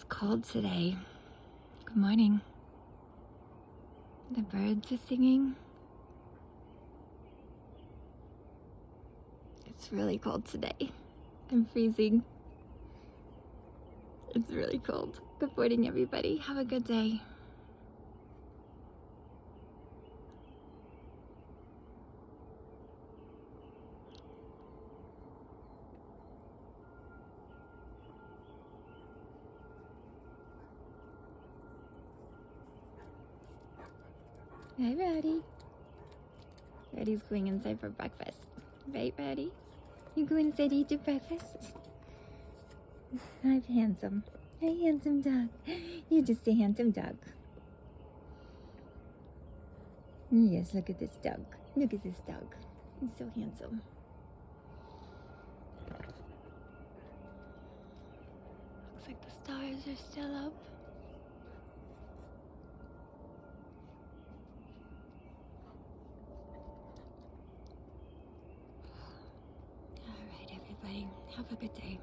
cold today. Good morning. The birds are singing. It's really cold today. I'm freezing. It's really cold. Good morning, everybody. Have a good day. Hi, Rowdy. Rowdy's going inside for breakfast. Right, Rowdy? You going inside to eat your breakfast? Hi, handsome. Hi, handsome dog. You're just a handsome dog. Yes, look at this dog. Look at this dog. He's so handsome. Looks like the stars are still up. All right, everybody. Have a good day.